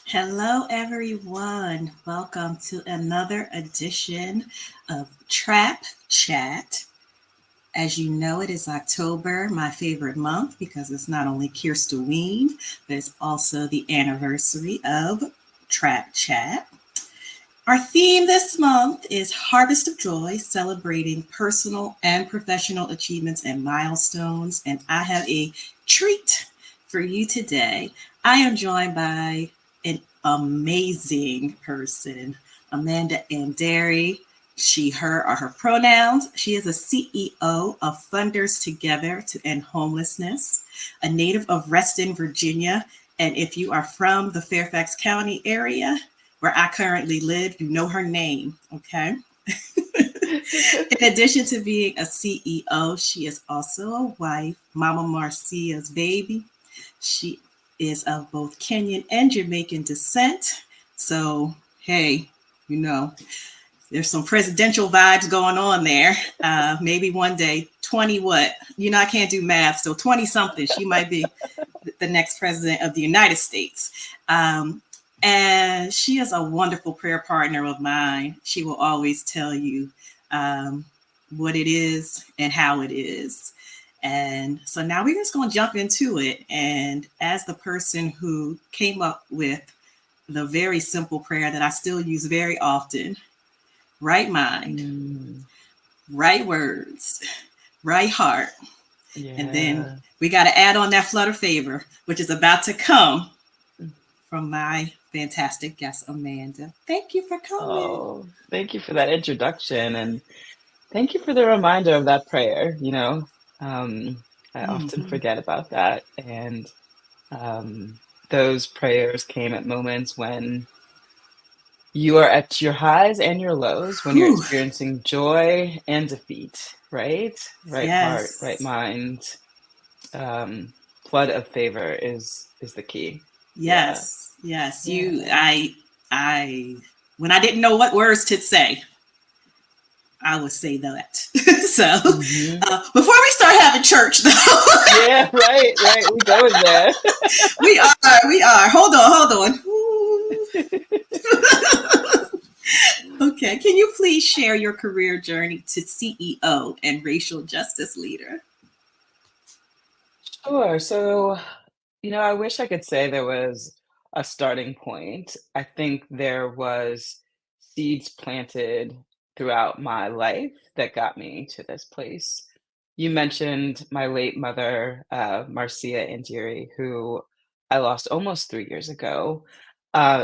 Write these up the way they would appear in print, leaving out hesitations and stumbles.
Hello, everyone. Welcome to another edition of Trap Chat. As you know, it is October, my favorite month, because it's not only Kirsteween, but it's also the anniversary of Trap Chat. Our theme this month is Harvest of Joy, celebrating personal and professional achievements and milestones. And I have a treat for you today. I am joined by an amazing person, Amanda Andere. She, her are her pronouns. She is a CEO of Funders Together to End Homelessness, a native of Reston, Virginia. And if you are from the Fairfax County area, where I currently live, you know her name, okay? In addition to being a CEO, she is also a wife, Mama Marcia's baby. She is of both Kenyan and Jamaican descent. So, hey, you know, there's some presidential vibes going on there. Maybe one day, 20 what? You know, I can't do math. So 20 something, she might be the next president of the United States. And she is a wonderful prayer partner of mine. She will always tell you um, what it is and how it is. And so now we're just going to jump into it. And as the person who came up with the very simple prayer that I still use very often, right mind, Mm, right words, right heart. And then yeah. we got to add on that flutter favor, which is about to come from my fantastic guest, Amanda. Thank you for coming. Oh, thank you for that introduction, and thank you for the reminder of that prayer. I often Mm-hmm. forget about that, and um, those prayers came at moments when you are at your highs and your lows, when you're Whew. experiencing joy and defeat, right? Right heart, right Yes. mind. Um, Flood of favor is the key. Yeah, Yes. Yes. yeah. I, when I didn't know what words to say, I would say that. So, Hmm. before we start having church, though, Yeah, right, right. We going there. we are. Hold on. Okay. Can you please share your career journey to CEO and racial justice leader? Sure. I wish I could say there was a starting point. I think there was seeds planted throughout my life that got me to this place. You mentioned my late mother, Marcia Indiri, who I lost almost 3 years ago.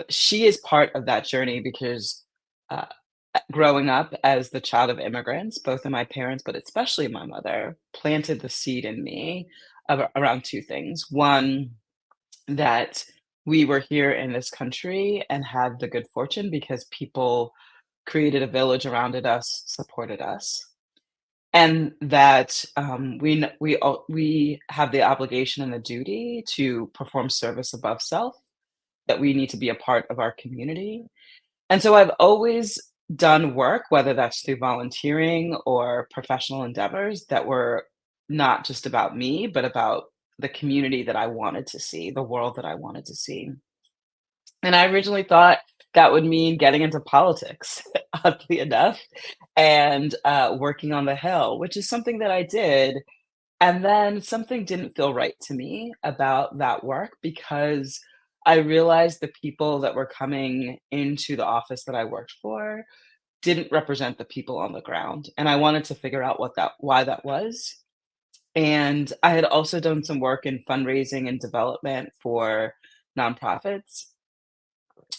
She is part of that journey because uh, growing up as the child of immigrants, both of my parents, but especially my mother, planted the seed in me around two things. One, that we were here in this country and had the good fortune because people created a village around us, supported us, and that we have the obligation and the duty to perform service above self. That we need to be a part of our community, and so I've always done work, whether that's through volunteering or professional endeavors, that were not just about me, but about the community that I wanted to see, the world that I wanted to see. And I originally thought that would mean getting into politics, oddly enough, and working on the Hill, which is something that I did. And then something didn't feel right to me about that work because I realized the people that were coming into the office that I worked for didn't represent the people on the ground. And I wanted to figure out why that was. And I had also done some work in fundraising and development for nonprofits.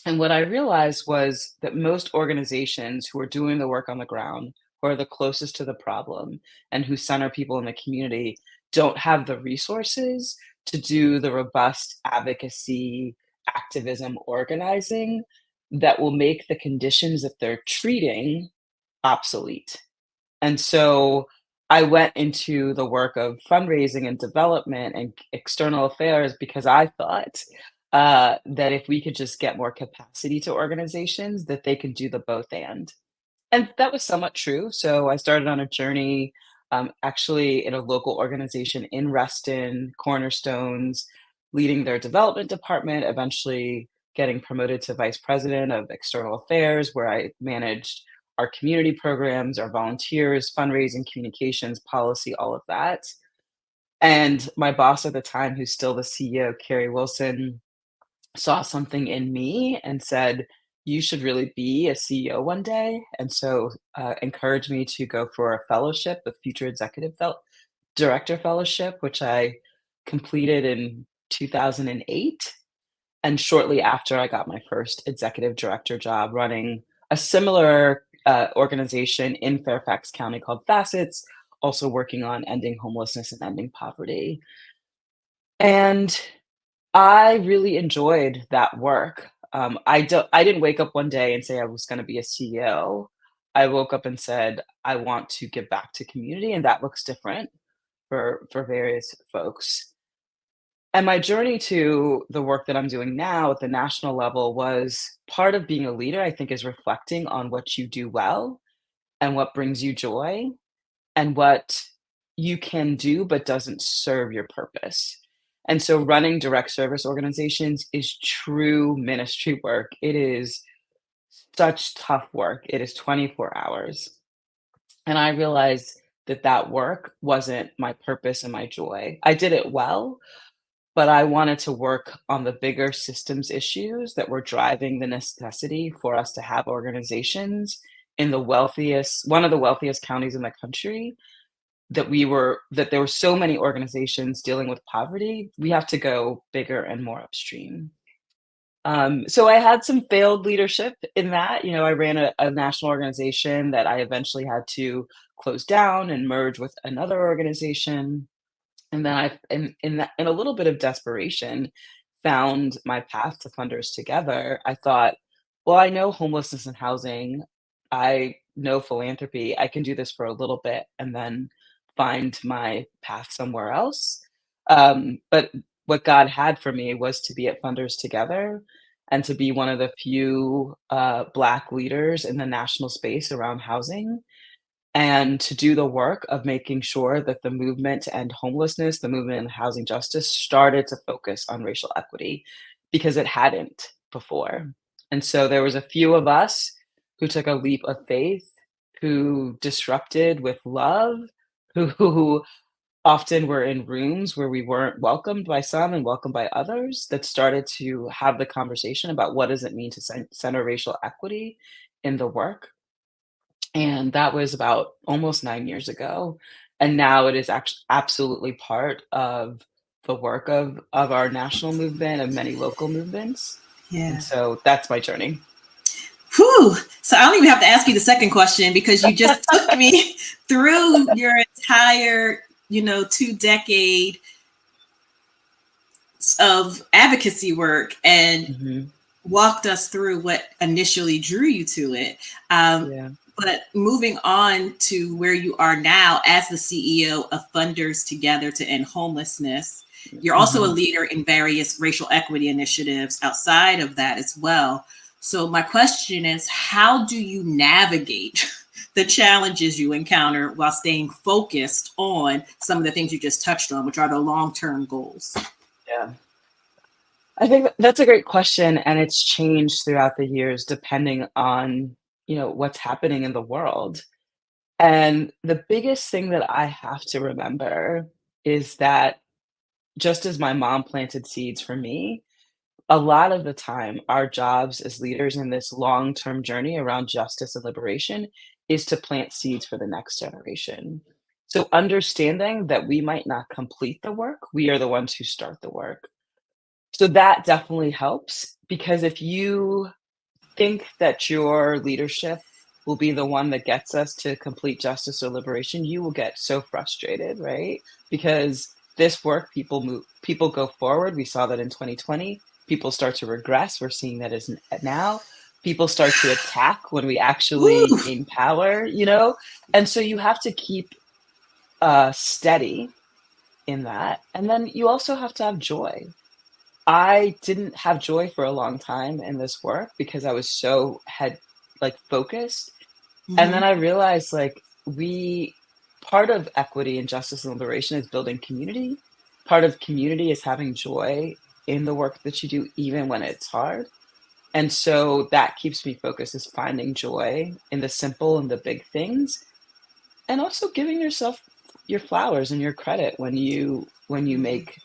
And what I realized was that most organizations who are doing the work on the ground, who are the closest to the problem, and who center people in the community don't have the resources to do the robust advocacy, activism, organizing that will make the conditions that they're treating obsolete. And so I went into the work of fundraising and development and external affairs because I thought that if we could just get more capacity to organizations, that they could do the both and. And that was somewhat true. So I started on a journey, actually in a local organization in Reston, Cornerstones, leading their development department, eventually getting promoted to vice president of external affairs, where I managed our community programs, our volunteers, fundraising, communications, policy, all of that. And my boss at the time, who's still the CEO, Carrie Wilson, saw something in me and said, "You should really be a CEO one day." And so encouraged me to go for a fellowship, the Future Director Fellowship, which I completed in 2008. And shortly after, I got my first executive director job running a similar organization in Fairfax County called Facets, also working on ending homelessness and ending poverty. And I really enjoyed that work. I didn't wake up one day and say I was gonna be a CEO. I woke up and said, "I want to give back to community," and that looks different for various folks. And my journey to the work that I'm doing now at the national level was part of being a leader, I think, is reflecting on what you do well and what brings you joy and what you can do but doesn't serve your purpose. And so running direct service organizations is true ministry work. It is such tough work. It is 24 hours. And I realized that that work wasn't my purpose and my joy. I did it well, but I wanted to work on the bigger systems issues that were driving the necessity for us to have organizations in the wealthiest one of the wealthiest counties in the country, that there were so many organizations dealing with poverty. We have to go bigger and more upstream. So I had some failed leadership in that. I ran a national organization that I eventually had to close down and merge with another organization. And then in a little bit of desperation, found my path to Funders Together. I thought, well, I know homelessness and housing. I know philanthropy. I can do this for a little bit and then find my path somewhere else. But what God had for me was to be at Funders Together and to be one of the few Black leaders in the national space around housing and to do the work of making sure that the movement to end homelessness, the movement in housing justice started to focus on racial equity because it hadn't before. And so there was a few of us who took a leap of faith, who disrupted with love, who often were in rooms where we weren't welcomed by some and welcomed by others, that started to have the conversation about what does it mean to center racial equity in the work. And that was about almost 9 years ago, and now it is absolutely part of the work of our national movement and many local movements, and Yeah. so that's my journey. Whew. So I don't even have to ask you the second question because you just took me through your entire, 2 decade of advocacy work and Mhm. walked us through what initially drew you to it. Um, Yeah. but moving on to where you are now as the CEO of Funders Together to End Homelessness, you're also a Mhm. leader in various racial equity initiatives outside of that as well. So, my question is, how do you navigate the challenges you encounter while staying focused on some of the things you just touched on, which are the long term goals? Yeah. I think that's a great question, and it's changed throughout the years depending on, what's happening in the world. And the biggest thing that I have to remember is that just as my mom planted seeds for me, a lot of the time, our jobs as leaders in this long-term journey around justice and liberation is to plant seeds for the next generation. So understanding that we might not complete the work, we are the ones who start the work. So that definitely helps because if you think that your leadership will be the one that gets us to complete justice or liberation, you will get so frustrated, right? Because this work, people go forward. We saw that in 2020. People start to regress. We're seeing that as now. People start to attack when we actually Woo! gain power. And so you have to keep steady in that. And then you also have to have joy. I didn't have joy for a long time in this work because I was so had like focused. And then Mm-hmm. I realized like part of equity and justice and liberation is building community. Part of community is having joy in the work that you do, even when it's hard. And so that keeps me focused, is finding joy in the simple and the big things, and also giving yourself your flowers and your credit when you make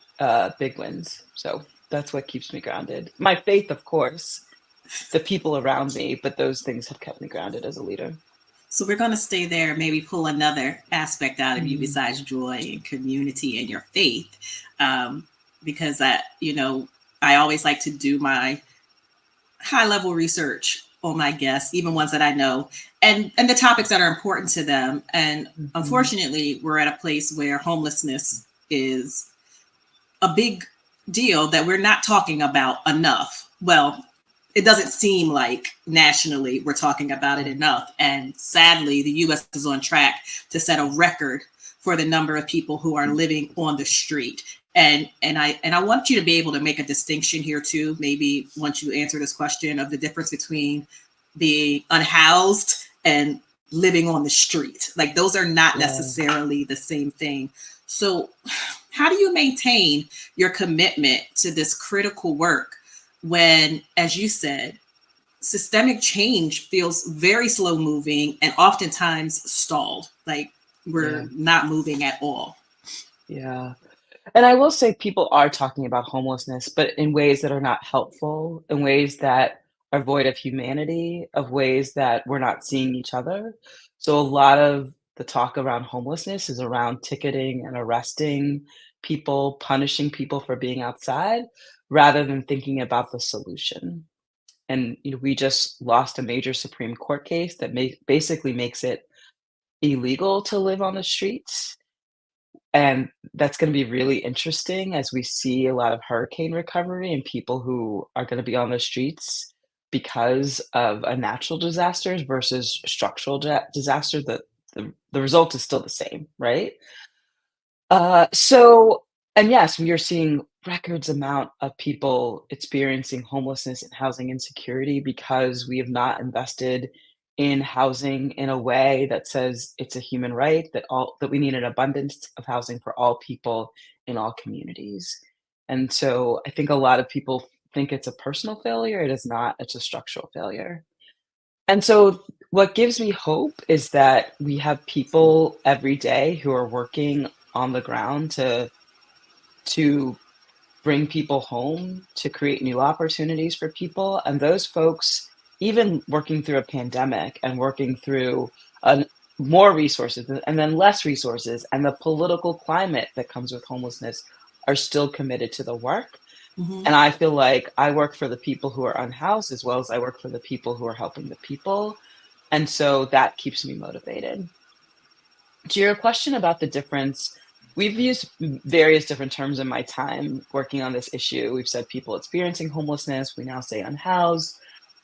big wins. So that's what keeps me grounded. My faith, of course, the people around me, but those things have kept me grounded as a leader. So we're going to stay there, maybe pull another aspect out of you Mm, besides joy and community and your faith. Um, because I always like to do my high level research on my guests, even ones that I know, and the topics that are important to them. And mhm. unfortunately, we're at a place where homelessness is a big deal that we're not talking about enough. Well, it doesn't seem like nationally we're talking about it Yeah. enough. And sadly, the US is on track to set a record for the number of people who are living on the street. And I want you to be able to make a distinction here too, maybe once you answer this question, of the difference between being unhoused and living on the street. Like those are not Yeah. necessarily the same thing. So how do you maintain your commitment to this critical work when, as you said, systemic change feels very slow moving and oftentimes stalled? Like Yeah. we're not moving at all. Yeah. And I will say people are talking about homelessness, but in ways that are not helpful, in ways that are void of humanity, of ways that we're not seeing each other. So a lot of the talk around homelessness is around ticketing and arresting people, punishing people for being outside, rather than thinking about the solution. And we just lost a major Supreme Court case that basically makes it illegal to live on the streets. And that's gonna be really interesting as we see a lot of hurricane recovery and people who are gonna be on the streets because of a natural disasters versus structural disaster. The result is still the same, right? So and yes, we are seeing records amount of people experiencing homelessness and housing insecurity because we have not invested in housing in a way that says it's a human right, that we need an abundance of housing for all people in all communities. And so I think a lot of people think it's a personal failure. It is not, it's a structural failure. And so what gives me hope is that we have people every day who are working on the ground to bring people home, to create new opportunities for people, and those folks, even working through a pandemic and working through an more resources and then less resources, and the political climate that comes with homelessness, are still committed to the work. Mm-hmm. And I feel like I work for the people who are unhoused as well as I work for the people who are helping the people, and so that keeps me motivated. To your question about the difference, we've used various different terms in my time working on this issue. We've said people experiencing homelessness, we now say unhoused.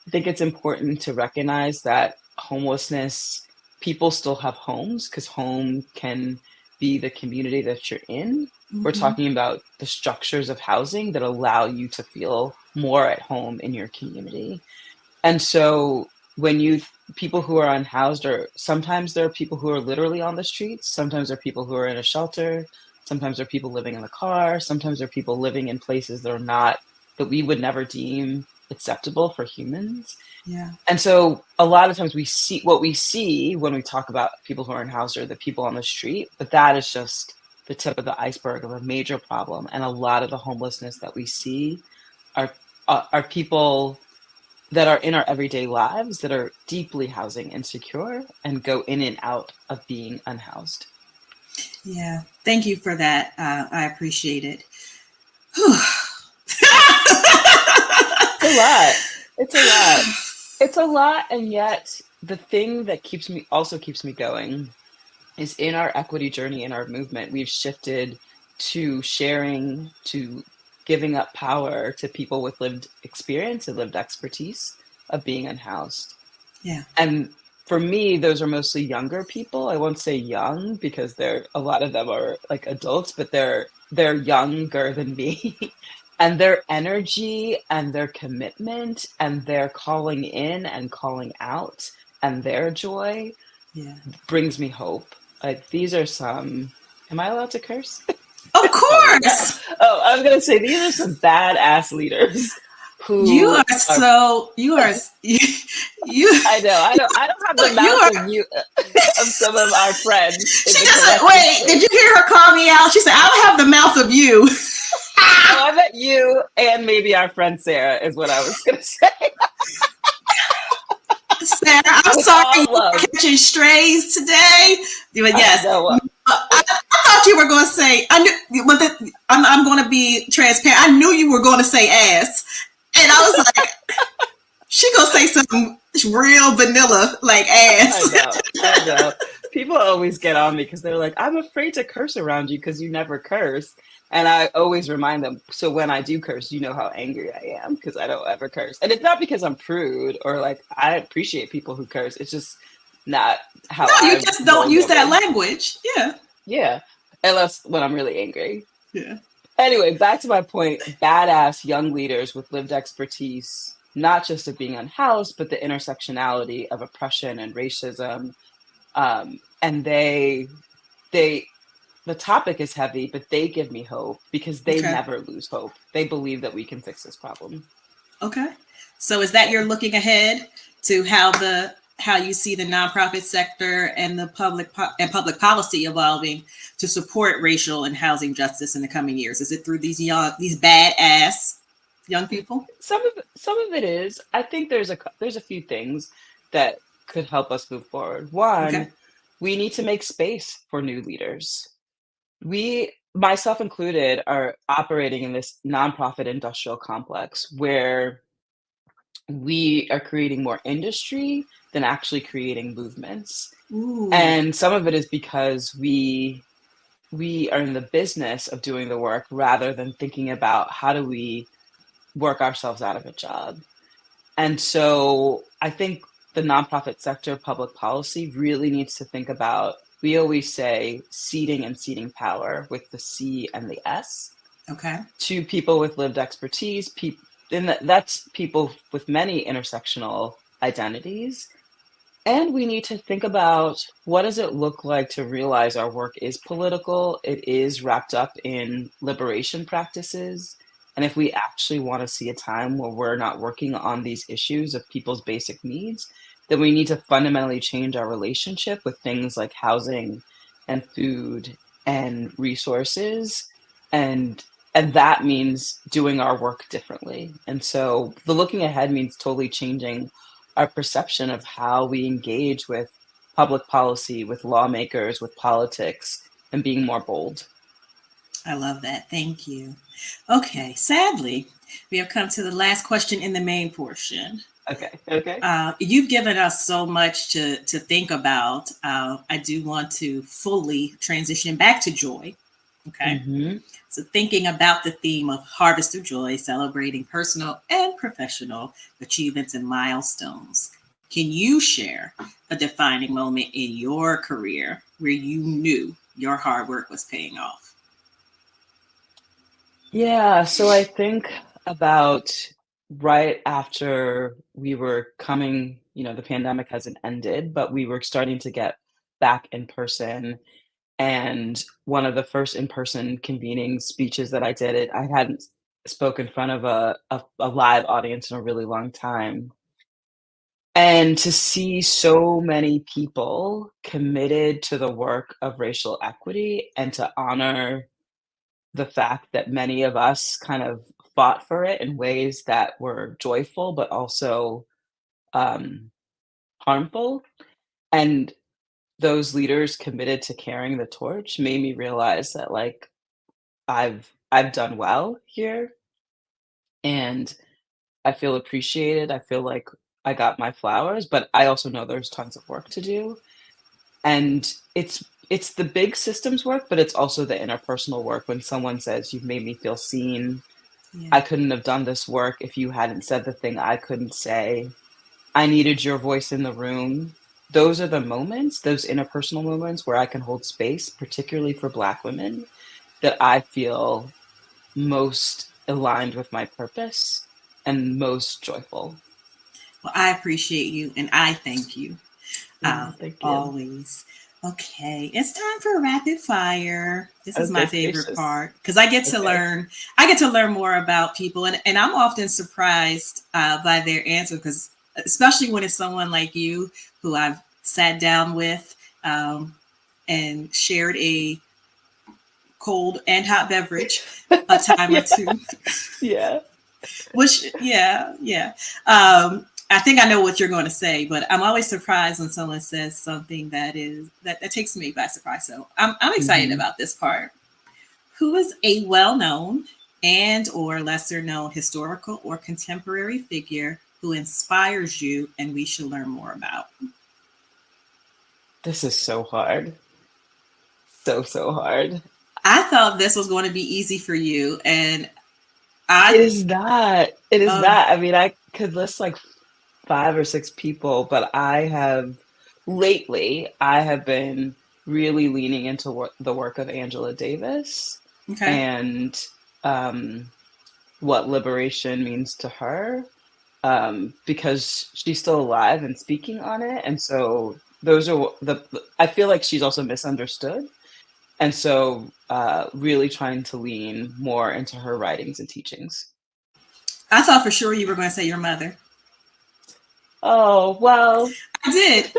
I think it's important to recognize that homelessness, people still have homes because home can be the community that you're in. We're Mm-hmm. talking about the structures of housing that allow you to feel more at home in your community. And so when people who are unhoused, or sometimes there are people who are literally on the streets, sometimes there are people who are in a shelter, sometimes there are people living in the car, sometimes there are people living in places that we would never deem acceptable for humans. Yeah. And so a lot of times we see when we talk about people who are unhoused are the people on the street, but that is just the tip of the iceberg of a major problem. And a lot of the homelessness that we see are are people that are in our everyday lives that are deeply housing insecure and go in and out of being unhoused. Yeah. Thank you for that. I appreciate it. It's a lot. It's a lot. It's a lot, and yet the thing that keeps me going is in our equity journey, in our movement, we've shifted to sharing, to giving up power to people with lived experience and lived expertise of being unhoused. Yeah. And for me, those are mostly younger people. I won't say young because a lot of them are like adults, but they're younger than me. And their energy and their commitment and their calling in and calling out and their joy Yeah. brings me hope. Like these are some am I allowed to curse? Of Probably not. course. Oh, I was gonna say these are some badass leaders You who are are so you are you I don't have the you mouth are. of you of some of our friends in She the just said, collective "Wait, did you space. hear her call me out?" She said, "I don't have the mouth of you." Oh, I bet you and maybe our friend Sarah is what I was gonna say. Sarah, I'm With sorry you all are love. catching strays today. But I yes, know. I thought you were going to say, I knew, but I'm going to be transparent. I knew you were going to say ass. And I was like, she going to say something real vanilla like I ass. know. I know. People always get on me because they're like, I'm afraid to curse around you because you never curse. And I always remind them, so when I do curse, you know how angry I am because I don't ever curse. And it's not because I'm prude or like I appreciate people who curse. It's just not how No, you I've just don't rolled use over. that language. Yeah. Yeah. Unless when I'm really angry. Yeah. Anyway, back to my point, badass young leaders with lived expertise, not just of being unhoused, but the intersectionality of oppression and racism. And they the topic is heavy, but they give me hope because they Okay. never lose hope. They believe that we can fix this problem. Okay. So is that Yeah. you're looking ahead to how you see the nonprofit sector and the public policy evolving to support racial and housing justice in the coming years? Is it through these badass young people? Some of it is. I think there's a few things that could help us move forward. Okay. One, we need to make space for new leaders. We, myself included, are operating in this nonprofit industrial complex where we are creating more industry than actually creating movements. Ooh. And some of it is because we are in the business of doing the work rather than thinking about how do we work ourselves out of a job. And so I think the nonprofit sector, public policy really needs to think about, we always say seeding and seeding power with the C and the S Okay. to people with lived expertise, and that's people with many intersectional identities. And we need to think about what does it look like to realize our work is political, it is wrapped up in liberation practices. And if we actually want to see a time where we're not working on these issues of people's basic needs, then we need to fundamentally change our relationship with things like housing and food and resources. And and that means doing our work differently. And so the looking ahead means totally changing our perception of how we engage with public policy, with lawmakers, with politics, and being more bold. I love that. Thank you. Okay. Sadly, we have come to the last question in the main portion. Okay, okay. You've given us so much to think about. I do want to fully transition back to joy. Okay. Hmm. So, thinking about the theme of Harvest of Joy, celebrating personal and professional achievements and milestones, can you share a defining moment in your career where you knew your hard work was paying off? Yeah, so I think about right after we were coming, the pandemic hasn't ended, but we were starting to get back in person. And one of the first in-person convening speeches that I did, I hadn't spoke in front of a live audience in a really long time. And to see so many people committed to the work of racial equity and to honor the fact that many of us kind of fought for it in ways that were joyful, but also um, harmful. And those leaders committed to carrying the torch made me realize that like I've done well here and I feel appreciated. I feel like I got my flowers, but I also know there's tons of work to do. And it's the big systems work, but it's also the interpersonal work when someone says, "You've made me feel seen. Yeah. I couldn't have done this work if you hadn't said the thing I couldn't say. I needed your voice in the room." Those are the moments, those interpersonal moments where I can hold space, particularly for Black women, that I feel most aligned with my purpose and most joyful. Well, I appreciate you and I thank you Oh, thank you. always. Okay, it's time for rapid fire. This Oh, is my good favorite gracious. part because I get to Okay. learn. I get to learn more about people, and I'm often surprised by their answer because, especially when it's someone like you who I've sat down with and shared a cold and hot beverage a time or Yeah, two. yeah. Which, yeah, yeah. I think I know what you're going to say, but I'm always surprised when someone says something that takes me by surprise. So I'm excited Mhm. about this part. Who is a well-known and or lesser known historical or contemporary figure who inspires you and we should learn more about? This is so hard. So, so hard. I thought this was going to be easy for you, and It I is not. It is uh, not. I mean, I could list like 5 or 6 people, but I have been really leaning into the work of Angela Davis okay. and um, what liberation means to her, because she's still alive and speaking on it. And so those are I feel like she's also misunderstood. And so really trying to lean more into her writings and teachings. I thought for sure you were going to say your mother. Oh, well, I did.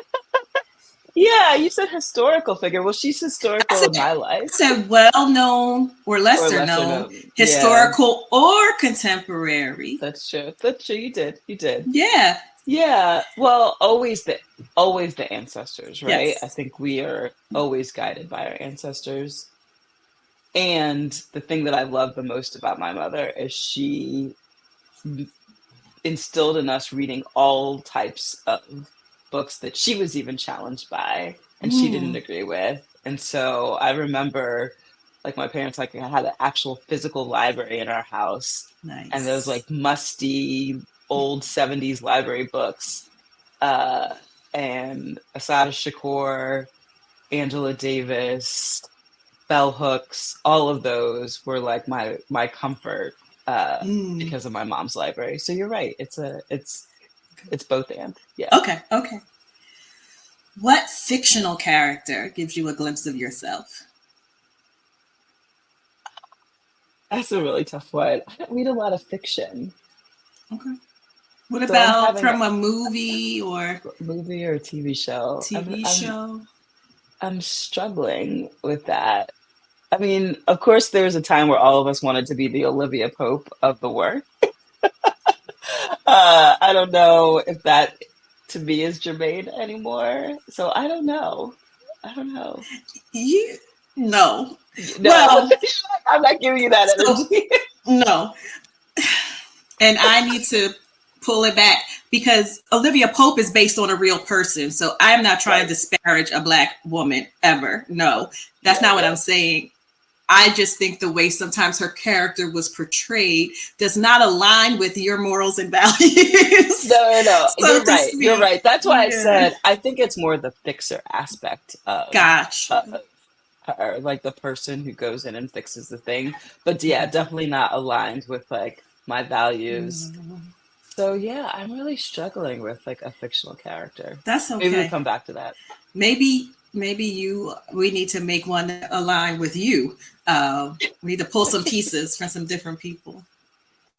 yeah, you said historical figure. Well, she's I historical said in my I life, said well known or or lesser lesser known, known. Yeah, historical or contemporary. that's true. That's true. You did. You did. Yeah. Yeah. Well, always the ancestors, right? I Yes. think we are always guided by our ancestors. And the thing that I love the most about my mother is she instilled in us reading all types of books that she was even challenged by and she didn't Mm, agree with. And so I remember like my parents like had an actual physical library in our house and those nice. like musty old 70s library books, uh and Asada Shakur, Angela Davis, bell hooks, all of those were like my comfort Mm. because of my mom's library. So you're right. It's both and. Yeah. Okay. Okay. What fictional character gives you a glimpse of yourself? That's a really tough one. I don't read a lot of fiction. Okay. What So I'm about having a from a movie or movie or a TV show. TV show? I'm struggling with that. I mean, of course there was a time where all of us wanted to be the Olivia Pope of the work. I don't know if that to me is germane anymore. So I don't know. I don't know. You no. No, Well, I'm not giving you that so energy. no. And I need to pull it back because Olivia Pope is based on a real person. So I'm not trying to Right. disparage a black woman ever. No, that's Yeah, not what yeah. I'm saying. I just think the way sometimes her character was portrayed does not align with your morals and values, No, no, no. so You're to right. You're speak. right. That's why I Yeah. said I think it's more the fixer aspect of Gotcha. her, like the person who goes in and fixes the thing. But yeah, definitely not aligned with like my values. No, So yeah, I'm really struggling with like a fictional character. that's Maybe we okay. come back to that. Maybe you we need to make one that align with you. We need to pull some pieces from some different people.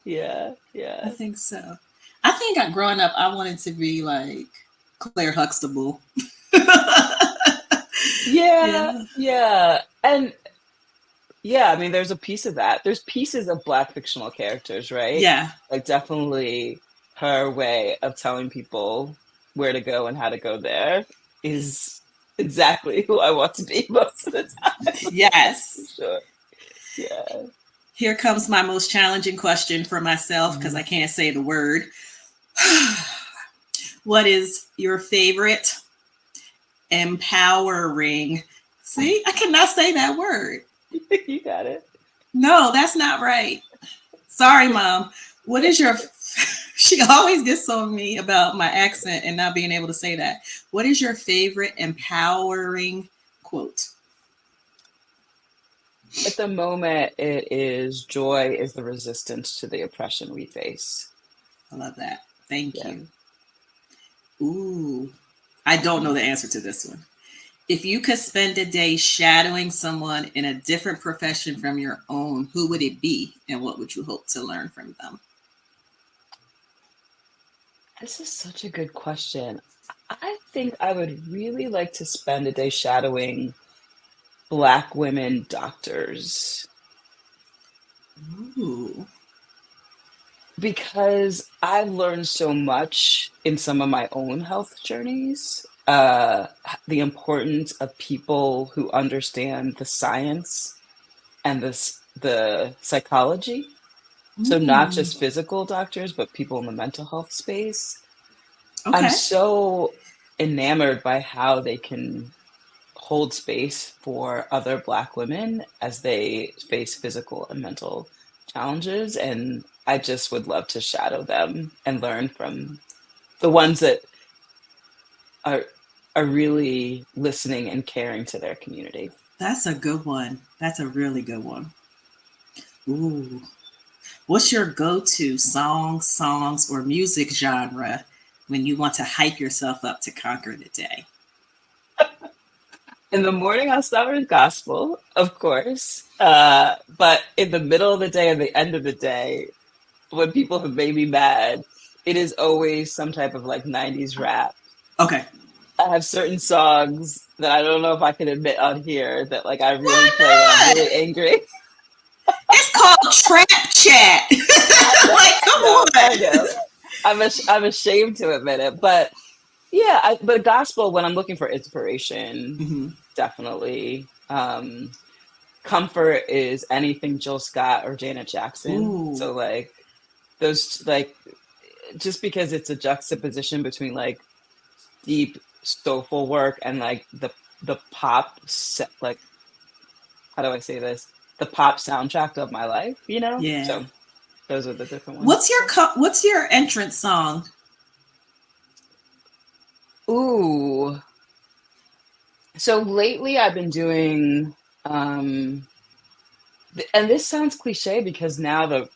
Yeah, I yeah. think so. I think growing up, I wanted to be like Claire Huxtable. Yeah, Yeah. yeah. And yeah, I mean, there's a piece of that. There's pieces of Black fictional characters, right? Yeah. Like, definitely her way of telling people where to go and how to go there is exactly who I want to be most of the time. For Yes. sure. Yeah. Here comes my most challenging question for myself because I Mhm. can't say the word. What is your favorite empowering? See, I cannot say that word. You got it. No, that's not right. Sorry, mom. What is your she always gets on me about my accent and not being able to say that. What is your favorite empowering quote? At the moment, it is joy is the resistance to the oppression we face. I love that. Thank Yeah. you. Ooh, I don't know the answer to this one. If you could spend a day shadowing someone in a different profession from your own, who would it be and what would you hope to learn from them? This is such a good question. I think I would really like to spend a day shadowing Black women doctors Ooh. because I've learned so much in some of my own health journeys. The importance of people who understand the science and the psychology. So not Mm. just physical doctors, but people in the mental health space. I'm Okay. so enamored by how they can hold space for other Black women as they face physical and mental challenges. And I just would love to shadow them and learn from the ones that are are really listening and caring to their community. That's a good one. That's a really good one. Ooh. What's your go to song, songs, or music genre when you want to hype yourself up to conquer the day? In the morning, I'll start with gospel, of course. But in the middle of the day and the end of the day, when people have made me mad, it is always some type of like 90s rap. Okay. I have certain songs that I don't know if I can admit on here that like I Why really play when I'm not? really angry. It's called Trap Chat. I know, Like, I come know, I on. know. I'm ashamed to admit it, but yeah, but gospel when I'm looking for inspiration, Hmm. definitely. Comfort is anything Jill Scott or Janet Jackson. Ooh. So like those like just because it's a juxtaposition between like deep soulful work and like the like how do I say this? The pop soundtrack of my life, you know? Yeah. So those are the different ones. What's your entrance song? Ooh. So lately I've been doing and this sounds cliche because now the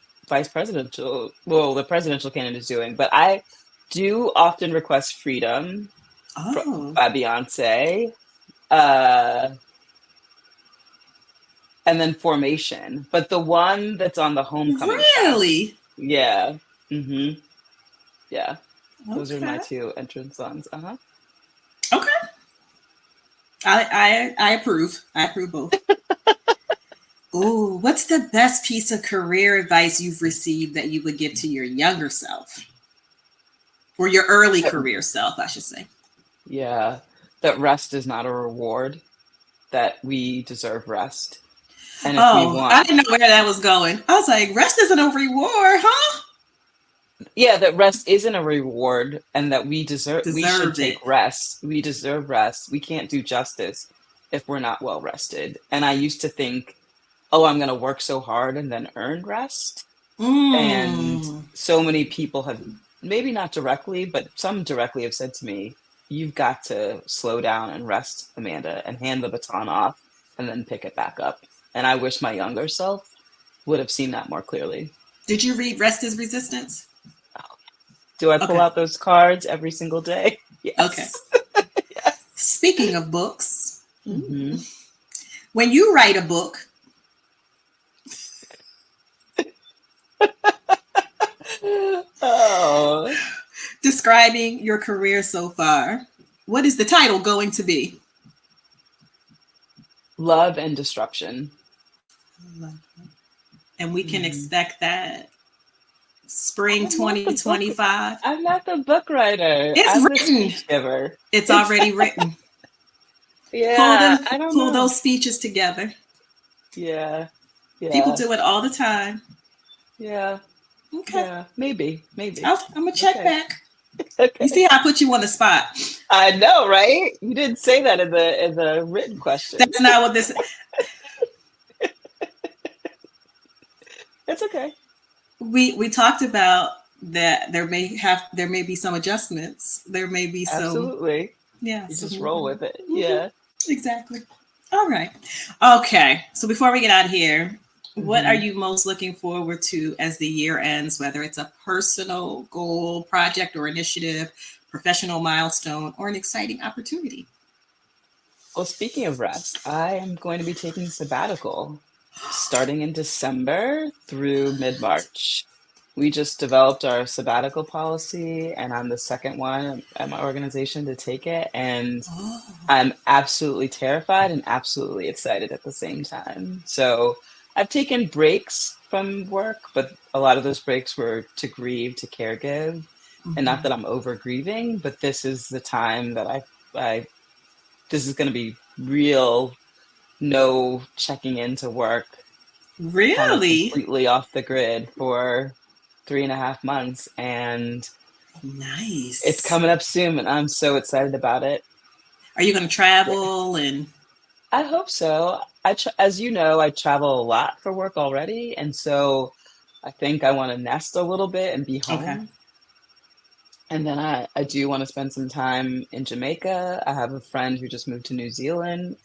presidential candidate is doing, but I do often request Freedom Oh, by Beyonce. Uh and then Formation. But the one that's on the Homecoming track. really? Yeah. Mm-hmm. Yeah. Those are my Okay. two entrance songs. Uh-huh. Okay. I approve. I approve both. Ooh, what's the best piece of career advice you've received that you would give to your younger self or your early That, career self, I should say? yeah. That rest is not a reward, that we deserve rest. And if we Oh, I want, didn't know where that was going. I was like, rest isn't a reward, huh? yeah, that rest isn't a reward and that we should Deserve take it. rest. We deserve rest. We can't do justice if we're not well rested. And I used to think, oh, I'm going to work so hard and then earn rest. And Mm. so many people have, maybe not directly, but some directly have said to me, you've got to slow down and rest, Amanda, and hand the baton off and then pick it back up. And I wish my younger self would have seen that more clearly. Did you read Rest is Resistance? Do I pull Okay. out those cards every single day? Okay. Yes. Yes. Speaking of books, Hmm. when you write a book, Oh, describing your career so far, what is the title going to be? love and disruption. And we can Mhm. expect that spring I'm not the book. 2025. I'm not the book writer. It's I'm the written. speech giver. It's It's already written. Pull yeah. them, I don't pull know. those speeches together. Yeah. People Yeah. do it all the time. Yeah. Okay. Yeah. Maybe. Maybe. I'm gonna check Okay. back. You see Okay. how I put you on the spot. I know, right? You didn't say that in the written That's questions. not what this. It's okay. We talked about that. There may be some adjustments. There may be some, Absolutely. yeah. You So just roll with it. mhm, Yeah. exactly. All right. Okay. So before we get out of here, what are Hmm. you most looking forward to as the year ends, whether it's a personal goal, project, or initiative, professional milestone, or an exciting opportunity? Well, speaking of rest, I am going to be taking sabbatical starting in December through mid-March. We just developed our sabbatical policy, and I'm the second one at my organization to take it. And Oh, I'm absolutely terrified and absolutely excited at the same time. So I've taken breaks from work, but a lot of those breaks were to grieve, to care give. And not that I'm over grieving, but this is the time that I this is going to be real, no checking into work, kind of really? completely off the grid for 3.5 months. And it's Nice. coming up soon, and I'm so excited about it. Are you going to travel and I hope so. As you know, I travel a lot for work already, and so I think I want to nest a little bit and be okay. home. And then I do want to spend some time in Jamaica. I have a friend who just moved to New Zealand,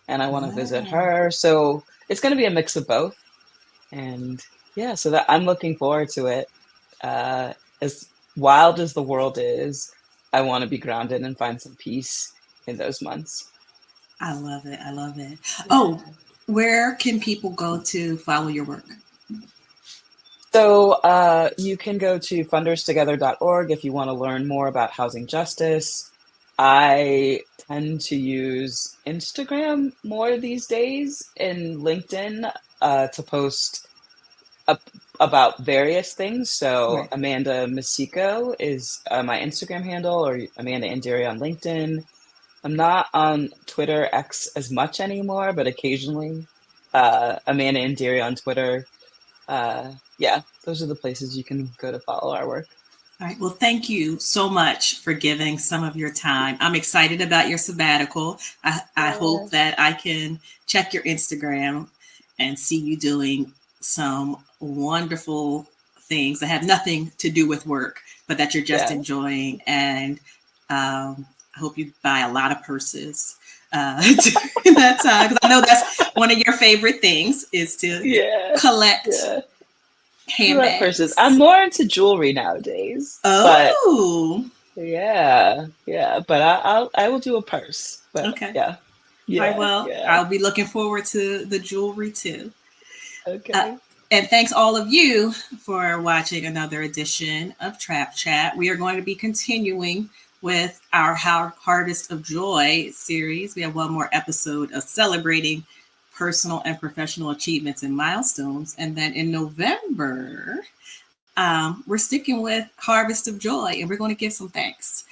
and I want to visit Oh, her. So it's going to be a mix of both. And yeah, so that I'm looking forward to it. Uh, as wild as the world is, I want to be grounded and find some peace in those months. I love it. I love it. Oh, Yeah. where can people go to follow your work? So you can go to funderstogether.org if you want to learn more about housing justice. I tend to use Instagram more these days and LinkedIn to post up about various things. So Right. Amanda Masico is my Instagram handle, or Amanda Andere on LinkedIn. I'm not on Twitter X as much anymore, but occasionally Amanda Andere on Twitter. Yeah, those are the places you can go to follow our work. All right. Well, thank you so much for giving some of your time. I'm excited about your sabbatical. I hope Yeah, that I can check your Instagram and see you doing some wonderful things that have nothing to do with work, but that you're just yeah, enjoying. And I hope you buy a lot of purses during that time, because I know that's one of your favorite things is to yeah, collect yeah. I love purses. I'm handbags. more into jewelry nowadays, but Oh, yeah, yeah. But I will do a purse. But okay. yeah, All right. yeah, Well, yeah. I'll be looking forward to the jewelry too. Uh, Okay. and thanks all of you for watching another edition of Trap Chat. We are going to be continuing with our Harvest of Joy series. We have one more episode of celebrating personal and professional achievements and milestones. And then in November, we're sticking with Harvest of Joy, and we're going to give some thanks.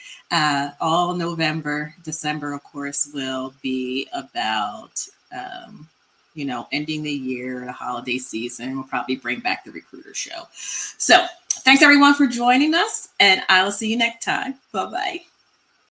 All November, December, of course, will be about ending the year, the holiday season. We'll probably bring back the recruiter show. So, thanks everyone for joining us, and I will see you next time. Bye bye.